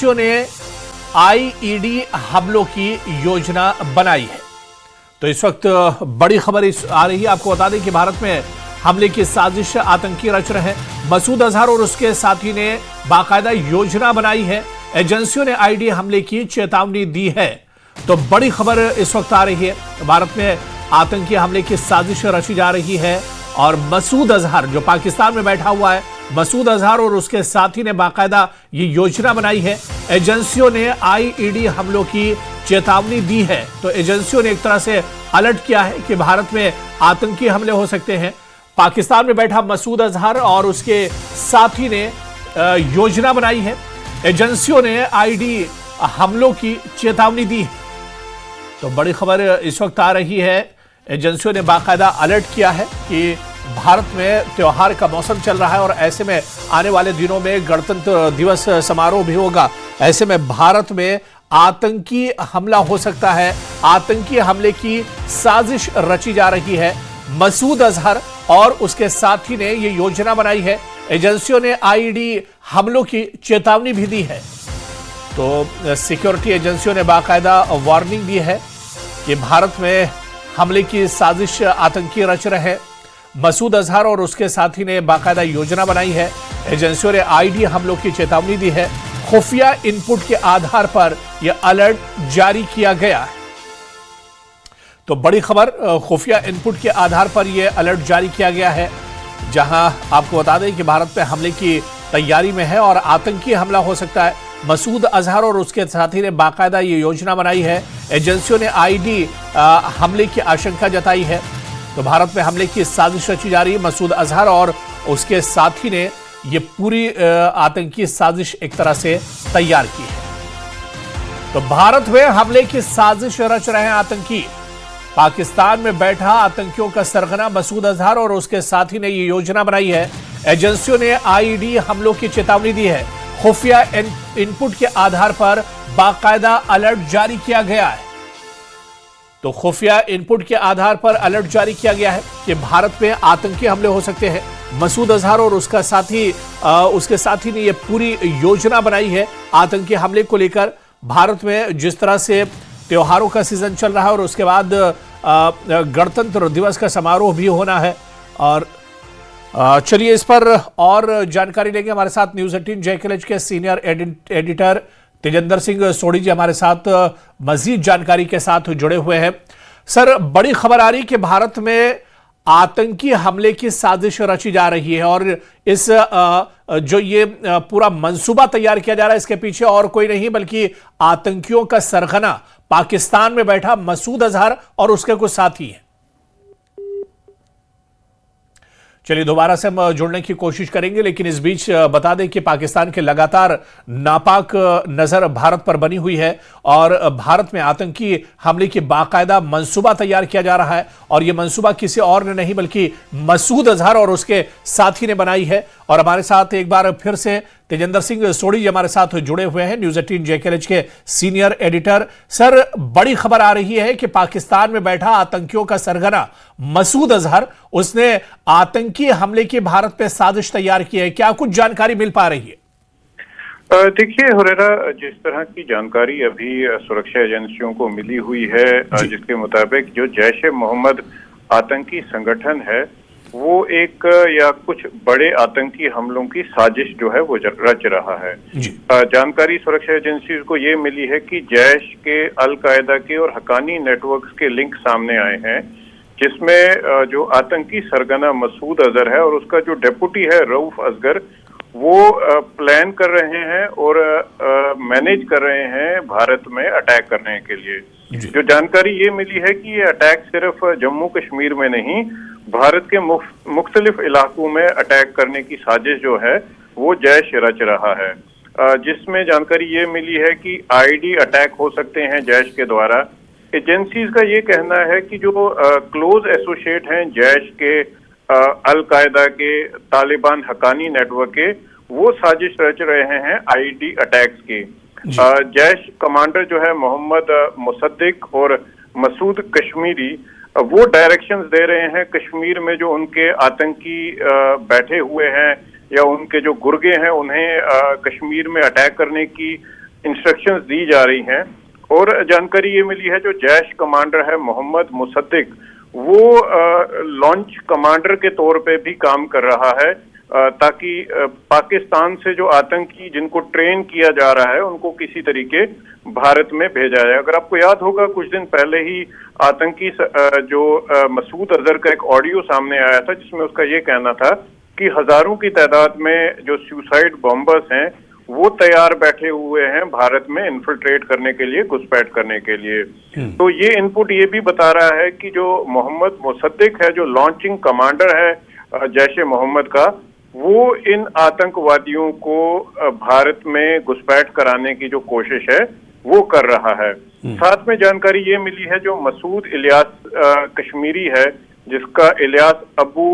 एजेंसियों ने आईईडी हमलों की योजना बनाई है। तो इस वक्त बड़ी खबर आ रही है, आपको बता दें कि भारत में हमले की साजिश आतंकी रच रहे हैं। मसूद अजहर और उसके साथी ने बाकायदा योजना बनाई है। एजेंसियों ने आईडी हमले की चेतावनी दी है। तो बड़ी खबर इस वक्त आ रही है, भारत में आतंकी हमले की साजिश रची जा रही है और मसूद अजहर जो पाकिस्तान में बैठा हुआ है, मसूद अजहर और उसके साथी ने बाकायदा ये योजना बनाई है। एजेंसियों ने आईईडी हमलों की चेतावनी दी है। तो एजेंसियों ने एक तरह से अलर्ट किया है कि भारत में आतंकी हमले हो सकते हैं। पाकिस्तान में बैठा मसूद अजहर और उसके साथी ने योजना बनाई है। एजेंसियों ने आईडी हमलों की चेतावनी दी है। तो बड़ी खबर इस वक्त आ रही है, एजेंसियों ने बाकायदा अलर्ट किया है कि भारत में त्योहार का मौसम चल रहा है और ऐसे में आने वाले दिनों में गणतंत्र दिवस समारोह भी होगा। ऐसे में भारत में आतंकी हमला हो सकता है। आतंकी हमले की साजिश रची जा रही है। मसूद अजहर और उसके साथी ने यह योजना बनाई है। एजेंसियों ने आईडी हमलों की चेतावनी भी दी है। तो सिक्योरिटी एजेंसियों ने बाकायदा वार्निंग दी है कि भारत में हमले की साजिश आतंकी रच रहे हैं। मसूद अजहर और उसके साथी ने बाकायदा योजना बनाई है। एजेंसियों ने आईडी हमलों की चेतावनी दी है। खुफिया इनपुट के आधार पर यह अलर्ट जारी किया गया है। तो बड़ी खबर, खुफिया इनपुट के आधार पर यह अलर्ट जारी किया गया है, जहां आपको बता दें कि भारत पे हमले की तैयारी में है और आतंकी हमला हो सकता है। मसूद अजहर और उसके साथी ने बाकायदा ये योजना बनाई है। एजेंसियों ने आईडी हमले की आशंका जताई है। तो भारत में हमले की साजिश रची जा रही है। मसूद अजहर और उसके साथी ने ये पूरी आतंकी साजिश एक तरह से तैयार की है। तो भारत में हमले की साजिश रच रहे हैं आतंकी। पाकिस्तान में बैठा आतंकियों का सरगना मसूद अजहर और उसके साथी ने ये योजना बनाई है। एजेंसियों ने आईडी हमलों की चेतावनी दी है। खुफिया इनपुट के आधार पर बाकायदा अलर्ट जारी किया गया है। तो खुफिया इनपुट के आधार पर अलर्ट जारी किया गया है कि भारत में आतंकी हमले हो सकते हैं। मसूद अजहर और उसके साथी ने यह पूरी योजना बनाई है आतंकी हमले को लेकर। भारत में जिस तरह से त्योहारों का सीजन चल रहा है और उसके बाद गणतंत्र दिवस का समारोह भी होना है। और चलिए इस पर और जानकारी लेंगे। हमारे साथ न्यूज 18 JKLH के सीनियर एडिटर तेजेंद्र सिंह सोढ़ी जी हमारे साथ मजीद जानकारी के साथ जुड़े हुए हैं। सर, बड़ी खबर आ रही कि भारत में आतंकी हमले की साजिश रची जा रही है और इस जो ये पूरा मंसूबा तैयार किया जा रहा है, इसके पीछे और कोई नहीं बल्कि आतंकियों का सरगना पाकिस्तान में बैठा मसूद अजहर और उसके कुछ साथी हैं। चलिए दोबारा से हम जुड़ने की कोशिश करेंगे, लेकिन इस बीच बता दें कि पाकिस्तान के लगातार नापाक नजर भारत पर बनी हुई है और भारत में आतंकी हमले की बाकायदा मंसूबा तैयार किया जा रहा है। और यह मंसूबा किसी और ने नहीं बल्कि मसूद अजहर और उसके साथी ने बनाई है। और हमारे साथ एक बार फिर से तेजेंद्र सिंह सोढ़ी जी हमारे साथ जुड़े हुए हैं, न्यूज 18 JKLH के सीनियर एडिटर। सर, बड़ी खबर आ रही है कि पाकिस्तान में बैठा आतंकियों का सरगना मसूद अजहर, उसने आतंकी हमले की भारत पे साजिश तैयार की है। क्या कुछ जानकारी मिल पा रही है? देखिए हुरैरा, जिस तरह की जानकारी अभी सुरक्षा एजेंसियों को मिली हुई है, जिसके मुताबिक जो जैश ए मोहम्मद आतंकी संगठन है वो एक या कुछ बड़े आतंकी हमलों की साजिश जो है वो रच रहा है। जानकारी सुरक्षा एजेंसी को ये मिली है कि जैश के, अल कायदा के और हक्कानी नेटवर्क्स के लिंक सामने आए हैं, जिसमें जो आतंकी सरगना मसूद अजहर है और उसका जो डेप्यूटी है रऊफ असगर, वो प्लान कर रहे हैं और मैनेज कर रहे हैं भारत में अटैक करने के लिए। जो जानकारी ये मिली है कि ये अटैक सिर्फ जम्मू कश्मीर में नहीं, भारत के मुख्तलिफ इलाकों में अटैक करने की साजिश जो है वो जैश रच रहा है। जिसमें जानकारी ये मिली है कि आईडी अटैक हो सकते हैं जैश के द्वारा। एजेंसीज का ये कहना है कि जो क्लोज एसोसिएट हैं जैश के, अल कायदा के, तालिबान हक्कानी नेटवर्क के, वो साजिश रच रहे हैं आईडी अटैक्स की। जैश कमांडर जो है मोहम्मद मुसद्दिक और मसूद कश्मीरी, वो डायरेक्शंस दे रहे हैं कश्मीर में जो उनके आतंकी बैठे हुए हैं या उनके जो गुर्गे हैं उन्हें कश्मीर में अटैक करने की इंस्ट्रक्शंस दी जा रही हैं। और जानकारी ये मिली है जो जैश कमांडर है मोहम्मद मुसद्दिक, वो लॉन्च कमांडर के तौर पे भी काम कर रहा है, ताकि पाकिस्तान से जो आतंकी जिनको ट्रेन किया जा रहा है उनको किसी तरीके भारत में भेजा जाए। अगर आपको याद होगा, कुछ दिन पहले ही आतंकी जो मसूद अजहर का एक ऑडियो सामने आया था जिसमें उसका ये कहना था कि हजारों की तादाद में जो सुसाइड बॉम्बर्स हैं वो तैयार बैठे हुए हैं भारत में इन्फिल्ट्रेट करने के लिए, घुसपैठ करने के लिए। तो ये इनपुट ये भी बता रहा है कि जो मोहम्मद मुसद्दिक है, जो लॉन्चिंग कमांडर है जैश-ए मोहम्मद का, वो इन आतंकवादियों को भारत में घुसपैठ कराने की जो कोशिश है वो कर रहा है। साथ में जानकारी ये मिली है जो मसूद इलियास कश्मीरी है, जिसका इलियास अबू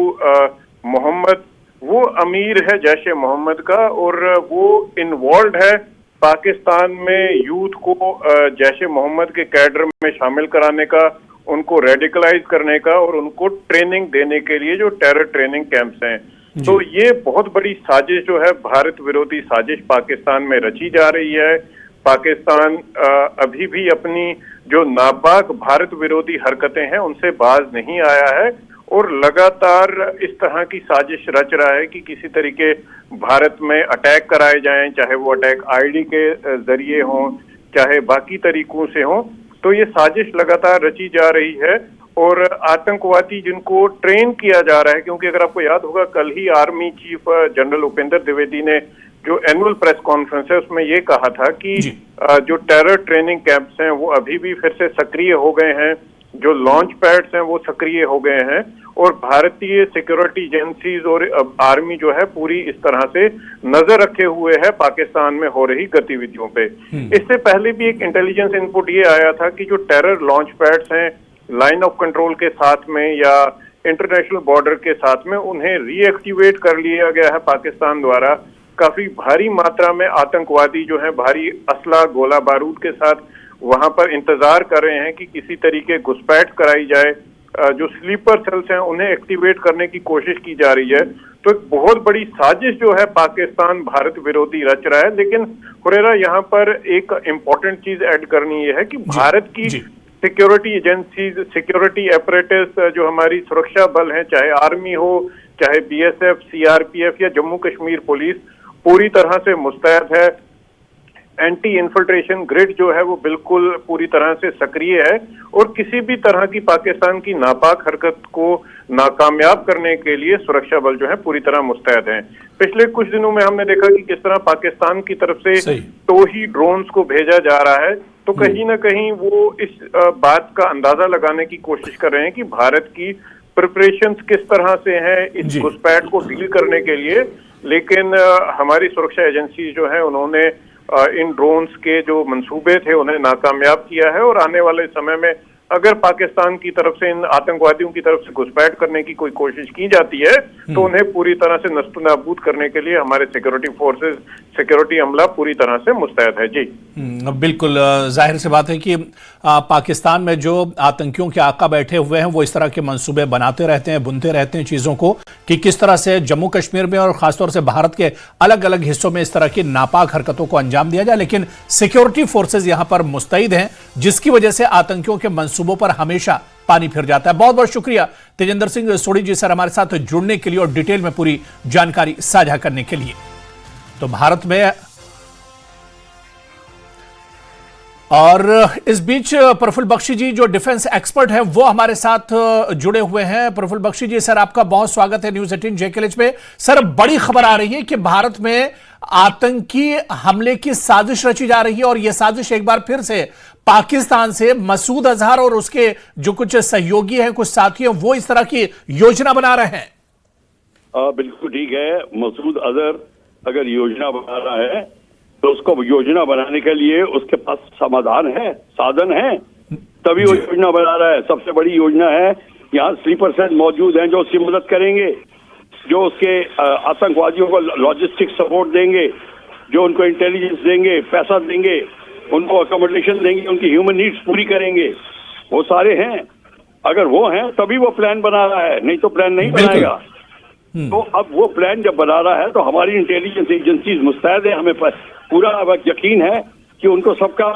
मोहम्मद, वो अमीर है जैश-ए मोहम्मद का, और वो इन्वॉल्व है पाकिस्तान में यूथ को जैश-ए मोहम्मद के कैडर में शामिल कराने का, उनको रेडिकलाइज करने का और उनको ट्रेनिंग देने के लिए जो टेरर ट्रेनिंग कैंप्स हैं। तो ये बहुत बड़ी साजिश जो है, भारत विरोधी साजिश पाकिस्तान में रची जा रही है। पाकिस्तान अभी भी अपनी जो नापाक भारत विरोधी हरकतें हैं उनसे बाज नहीं आया है और लगातार इस तरह की साजिश रच रहा है कि किसी तरीके भारत में अटैक कराए जाएं, चाहे वो अटैक आईडी के जरिए हों, चाहे बाकी तरीकों से हों। तो ये साजिश लगातार रची जा रही है और आतंकवादी जिनको ट्रेन किया जा रहा है, क्योंकि अगर आपको याद होगा कल ही army chief general Upendra Dwivedi ने जो एनुअल प्रेस कॉन्फ्रेंस है उसमें ये कहा था कि जो टेरर ट्रेनिंग कैंप्स हैं वो अभी भी फिर से सक्रिय हो गए हैं, जो लॉन्च पैड्स हैं वो सक्रिय हो गए हैं और भारतीय सिक्योरिटी एजेंसीज और आर्मी जो है पूरी इस तरह से नजर रखे हुए है पाकिस्तान में हो रही गतिविधियों पे। इससे पहले भी एक इंटेलिजेंस इनपुट ये आया था कि जो टेरर लॉन्च पैड्स हैं लाइन ऑफ कंट्रोल के साथ में या इंटरनेशनल बॉर्डर के साथ में, उन्हें रीएक्टिवेट कर लिया गया है पाकिस्तान द्वारा। काफी भारी मात्रा में आतंकवादी जो है भारी असला गोला बारूद के साथ वहां पर इंतजार कर रहे हैं कि किसी तरीके घुसपैठ कराई जाए। जो स्लीपर सेल्स हैं उन्हें एक्टिवेट करने की कोशिश की जा रही है। तो एक बहुत बड़ी साजिश जो है पाकिस्तान भारत विरोधी रच रहा है। लेकिन हुरैरा, यहाँ पर एक इम्पोर्टेंट चीज ऐड करनी है कि भारत की सिक्योरिटी एजेंसीज, सिक्योरिटी अपरेटस, जो हमारी सुरक्षा बल हैं, चाहे आर्मी हो, चाहे बीएसएफ, सीआरपीएफ या जम्मू कश्मीर पुलिस, पूरी तरह से मुस्तैद है। एंटी इन्फिल्ट्रेशन ग्रिड जो है वो बिल्कुल पूरी तरह से सक्रिय है और किसी भी तरह की पाकिस्तान की नापाक हरकत को नाकामयाब करने के लिए सुरक्षा बल जो है पूरी तरह मुस्तैद हैं। पिछले कुछ दिनों में हमने देखा कि किस तरह पाकिस्तान की तरफ से टोही ड्रोन्स को भेजा जा रहा है। तो कहीं ना कहीं वो इस बात का अंदाजा लगाने की कोशिश कर रहे हैं कि भारत की प्रिपरेशंस किस तरह से हैं इस घुसपैठ को डील करने के लिए। लेकिन हमारी सुरक्षा एजेंसी जो है उन्होंने इन ड्रोन्स के जो मंसूबे थे उन्हें नाकामयाब किया है और आने वाले समय में अगर पाकिस्तान की तरफ से इन आतंकवादियों की तरफ से घुसपैठ करने की कोई कोशिश की जाती है तो उन्हें पूरी तरह से नस्तनाबूद करने के लिए हमारे सिक्योरिटी फोर्सेस, सिक्योरिटी अमला पूरी तरह से मुस्तैद है। जी बिल्कुल, जाहिर सी बात है कि पाकिस्तान में जो आतंकियों के आका बैठे हुए हैं वो इस तरह के मंसूबे बनाते रहते हैं, बुनते रहते हैं चीजों को कि किस तरह से जम्मू कश्मीर में और खासतौर से भारत के अलग अलग हिस्सों में इस तरह की नापाक हरकतों को अंजाम दिया जाए। लेकिन सिक्योरिटी फोर्सेज यहां पर मुस्तैद हैं, जिसकी वजह से आतंकियों के मंसूबों पर हमेशा पानी फिर जाता है। बहुत बहुत शुक्रिया तेजेंद्र सिंह सोढ़ी जी सर हमारे साथ जुड़ने के लिए और डिटेल में पूरी जानकारी साझा करने के लिए। तो भारत में और इस बीच प्रफुल्ल बख्शी जी जो डिफेंस एक्सपर्ट हैं वो हमारे साथ जुड़े हुए हैं। प्रफुल्ल बख्शी जी सर, आपका बहुत स्वागत है न्यूज 18 जेकेएलएच पे। सर, बड़ी खबर आ रही है कि भारत में आतंकी हमले की साजिश रची जा रही है और यह साजिश एक बार फिर से पाकिस्तान से मसूद अजहर और उसके जो कुछ सहयोगी हैं, कुछ साथी हैं, वो इस तरह की योजना बना रहे हैं। बिल्कुल ठीक है। मसूद अजहर अगर योजना बना रहा है तो उसको योजना बनाने के लिए उसके पास समाधान है, साधन है, तभी वो योजना बना रहा है। सबसे बड़ी योजना है, यहाँ स्लीपर सेल मौजूद हैं जो उसकी मदद करेंगे, जो उसके आतंकवादियों को लॉजिस्टिक सपोर्ट देंगे, जो उनको इंटेलिजेंस देंगे, पैसा देंगे, उनको अकोमोडेशन देंगे, उनकी ह्यूमन नीड्स पूरी करेंगे। वो सारे हैं। अगर वो हैं तभी वो प्लान बना रहा है, नहीं तो प्लान नहीं बनाएगा। तो अब वो प्लान जब बना रहा है तो हमारी इंटेलिजेंस एजेंसीज मुस्तैद है। हमें पूरा यकीन है कि उनको सबका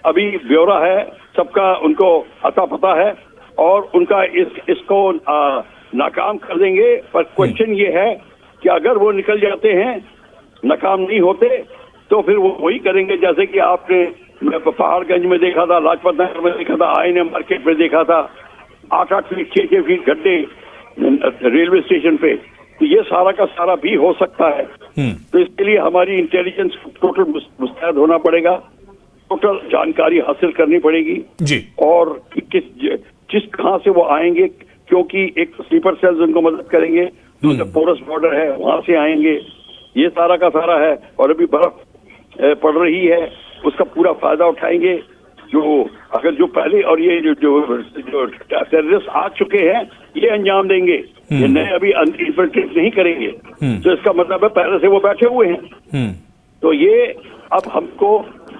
अभी ब्यौरा है, सबका उनको अता पता है और उनका इसको नाकाम कर देंगे। पर क्वेश्चन ये है कि अगर वो निकल जाते हैं, नाकाम नहीं होते, तो फिर वो वही करेंगे जैसे कि आपने पहाड़गंज में देखा था, लाजपत नगर में देखा था, आईएनए मार्केट में देखा था, 8-8 फीट 6-6 फीट गड्ढे रेलवे स्टेशन पे। तो ये सारा का सारा भी हो सकता है। तो इसके लिए हमारी इंटेलिजेंस टोटल मुस्तैद होना पड़ेगा, टोटल जानकारी हासिल करनी पड़ेगी जी। और किस कहाँ से वो आएंगे, क्योंकि एक स्लीपर सेल्स उनको मदद करेंगे, जो पोरस बॉर्डर है वहां से आएंगे, ये सारा का सारा है। और अभी बर्फ पड़ रही है, उसका पूरा फायदा उठाएंगे। जो पहले और ये जो टेररिस्ट आ चुके हैं, ये अंजाम देंगे, ये नए अभी इन्फिल्ट्रेट नहीं करेंगे। तो इसका मतलब है पहले से वो बैठे हुए हैं। तो ये अब हमको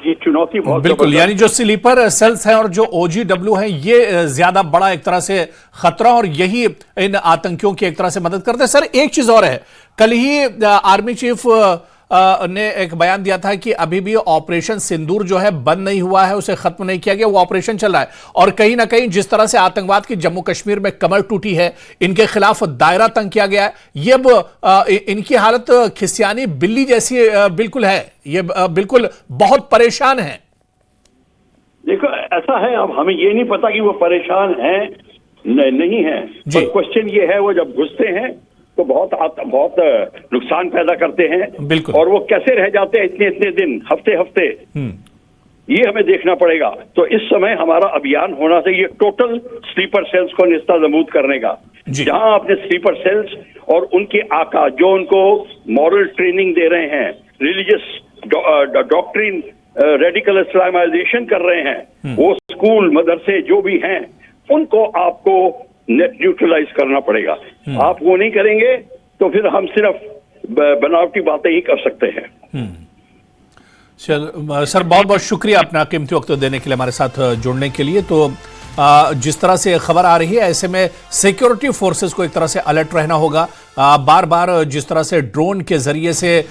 ये चुनौती बहुत बिल्कुल, यानी जो स्लीपर सेल्स हैं और जो OGW हैं, ये ज्यादा बड़ा एक तरह से खतरा और यही इन आतंकियों की एक तरह से मदद करते हैं। सर एक चीज और है, कल ही आर्मी चीफ ने एक बयान दिया था कि अभी भी ऑपरेशन सिंदूर जो है बंद नहीं हुआ है, उसे खत्म नहीं किया गया, वो ऑपरेशन चल रहा है। और कहीं ना कहीं जिस तरह से आतंकवाद की जम्मू कश्मीर में कमर टूटी है, इनके खिलाफ दायरा तंग किया गया है, ये अब इनकी हालत खिसियानी बिल्ली जैसी बिल्कुल है, ये बिल्कुल बहुत परेशान है। देखो ऐसा है, अब हमें ये नहीं पता कि वो परेशान है नहीं है, पर क्वेश्चन ये है वो जब घुसते हैं तो बहुत नुकसान पैदा करते हैं, और वो कैसे रह जाते हैं इतने दिन, हफ्ते, ये हमें देखना पड़ेगा। तो इस समय हमारा अभियान होना चाहिए टोटल स्लीपर सेल्स को नेस्तनाबूद करने का, जहां अपने स्लीपर सेल्स और उनके आका जो उनको मॉरल ट्रेनिंग दे रहे हैं, रिलीजियस डॉक्ट्रिन रेडिकल इस्लामाइजेशन कर रहे हैं, वो स्कूल मदरसे जो भी हैं, उनको आपको न्यूट्रलाइज करना पड़ेगा। आप वो नहीं करेंगे तो फिर हम सिर्फ बनावटी बातें ही कर सकते हैं। सर बहुत बहुत शुक्रिया अपना कीमती वक्त देने के लिए, हमारे साथ जुड़ने के लिए। तो जिस तरह से खबर आ रही है, ऐसे में सिक्योरिटी फोर्सेस को एक तरह से अलर्ट रहना होगा। बार बार जिस तरह से ड्रोन के जरिए से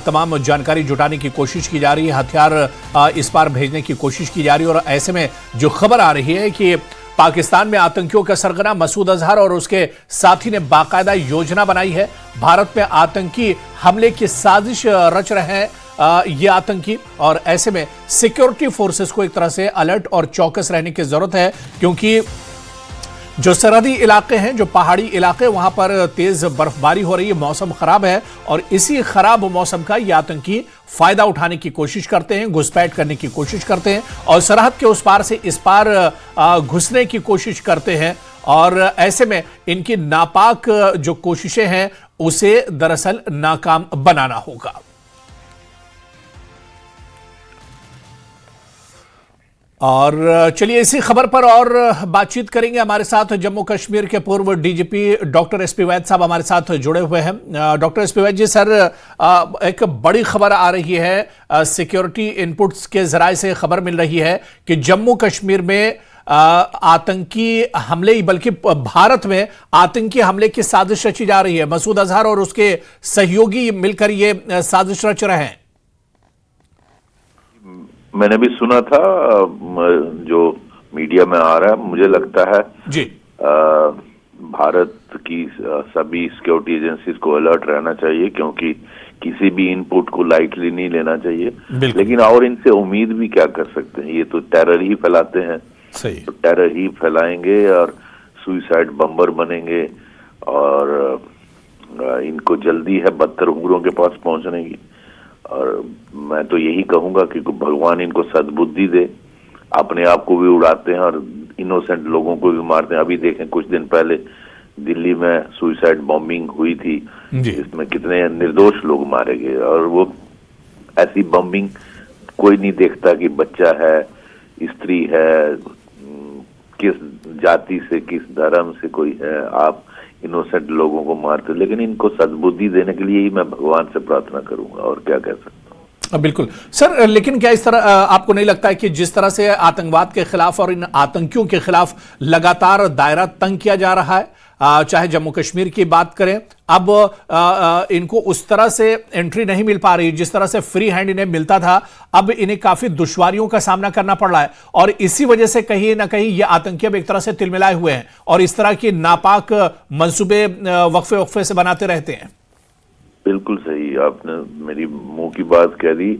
तमाम जानकारी जुटाने की कोशिश की जा रही है, हथियार इस पार भेजने की कोशिश की जा रही है, और ऐसे में जो खबर आ रही है कि पाकिस्तान में आतंकियों का सरगना मसूद अजहर और उसके साथी ने बाकायदा योजना बनाई है, भारत में आतंकी हमले की साजिश रच रहे हैं ये आतंकी, और ऐसे में सिक्योरिटी फोर्सेस को एक तरह से अलर्ट और चौकस रहने की जरूरत है, क्योंकि जो सरहदी इलाके हैं, जो पहाड़ी इलाके, वहां पर तेज बर्फबारी हो रही है, मौसम खराब है, और इसी खराब मौसम का ये आतंकी फायदा उठाने की कोशिश करते हैं, घुसपैठ करने की कोशिश करते हैं, और सरहद के उस पार से इस पार घुसने की कोशिश करते हैं। और ऐसे में इनकी नापाक जो कोशिशें हैं उसे दरअसल नाकाम बनाना होगा। और चलिए इसी खबर पर और बातचीत करेंगे। हमारे साथ जम्मू कश्मीर के पूर्व डीजीपी डॉक्टर एसपी वैद साहब हमारे साथ जुड़े हुए हैं। डॉक्टर एसपी वैद जी, सर एक बड़ी खबर आ रही है, सिक्योरिटी इनपुट्स के जराये से खबर मिल रही है कि जम्मू कश्मीर में आतंकी हमले, बल्कि भारत में आतंकी हमले की साजिश रची जा रही है। मसूद अजहर और उसके सहयोगी मिलकर ये साजिश रच रहे हैं। मैंने भी सुना था, जो मीडिया में आ रहा है, मुझे लगता है जी भारत की सभी सिक्योरिटी एजेंसीज को अलर्ट रहना चाहिए, क्योंकि किसी भी इनपुट को लाइटली नहीं लेना चाहिए। लेकिन और इनसे उम्मीद भी क्या कर सकते हैं, ये तो टेरर ही फैलाते हैं, सही। तो टेरर ही फैलाएंगे और सुइसाइड बम्बर बनेंगे, और इनको जल्दी है बदतर उम्रों के पास पहुंचने की। और मैं तो यही कहूंगा कि भगवान इनको सद्बुद्धि दे, अपने आप को भी उड़ाते हैं और इनोसेंट लोगों को भी मारते हैं। अभी देखें, कुछ दिन पहले दिल्ली में सुइसाइड बॉम्बिंग हुई थी, इसमें कितने निर्दोष लोग मारे गए, और वो ऐसी बॉम्बिंग कोई नहीं देखता कि बच्चा है, स्त्री है, किस जाति से, किस धर्म से कोई है, आप इनोसेंट लोगों को मारते। लेकिन इनको सद्बुद्धि देने के लिए ही मैं भगवान से प्रार्थना करूंगा, और क्या कह सकता हूं। बिल्कुल सर, लेकिन क्या इस तरह आपको नहीं लगता है कि जिस तरह से आतंकवाद के खिलाफ और इन आतंकियों के खिलाफ लगातार दायरा तंग किया जा रहा है, चाहे जम्मू कश्मीर की बात करें, अब इनको उस तरह से एंट्री नहीं मिल पा रही जिस तरह से फ्री हैंड इन्हें मिलता था। अब इन्हें काफी दुश्वारियों का सामना करना पड़ रहा है और इसी वजह से कहीं ना कहीं ये आतंकी अब एक तरह से तिलमिलाए हुए हैं और इस तरह की नापाक मंसूबे वक्फे वक्फे से बनाते रहते हैं। बिल्कुल सही, आपने मेरी मुंह की बात कह दी।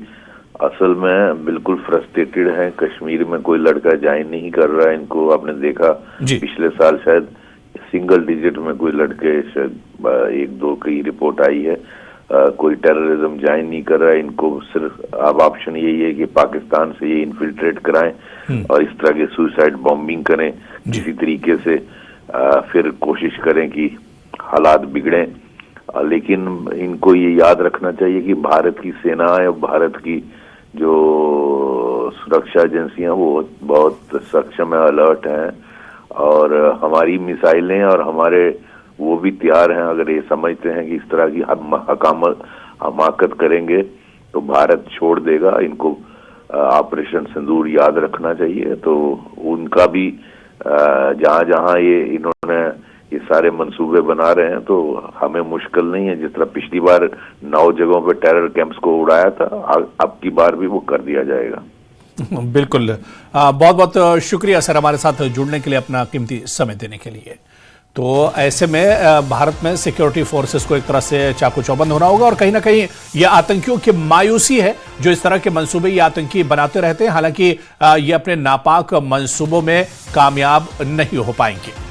असल में बिल्कुल फ्रस्ट्रेटेड है। कश्मीर में कोई लड़का ज्वाइन नहीं कर रहा है इनको। आपने देखा पिछले साल शायद सिंगल डिजिट में कोई लड़के, शायद 1-2 की रिपोर्ट आई है। कोई टेररिज्म ज्वाइन नहीं कर रहा है इनको। सिर्फ अब ऑप्शन यही है कि पाकिस्तान से ये इन्फिल्ट्रेट कराएं और इस तरह के सुसाइड बॉम्बिंग करें किसी तरीके से, फिर कोशिश करें कि हालात बिगड़े। लेकिन इनको ये याद रखना चाहिए कि भारत की सेना है, भारत की जो सुरक्षा एजेंसियां वो बहुत सक्षम है, अलर्ट हैं और हमारी मिसाइलें और हमारे वो भी तैयार हैं। अगर ये समझते हैं कि इस तरह की हमाकत करेंगे तो भारत छोड़ देगा। इनको ऑपरेशन सिंदूर याद रखना चाहिए। तो उनका भी जहां जहां ये इन्होंने ये सारे मंसूबे बना रहे हैं तो हमें मुश्किल नहीं है। जिस तरह पिछली बार 9 जगहों पे टेरर कैंप्स को उड़ाया था, अब की बार भी वो कर दिया जाएगा। बिल्कुल, बहुत बहुत शुक्रिया सर हमारे साथ जुड़ने के लिए, अपना कीमती समय देने के लिए। तो ऐसे में भारत में सिक्योरिटी फोर्सेस को एक तरह से चाकू चौबंद होना होगा और कहीं ना कहीं ये आतंकियों की मायूसी है जो इस तरह के मंसूबे ये आतंकी बनाते रहते हैं। हालांकि ये अपने नापाक मंसूबों में कामयाब नहीं हो पाएंगे।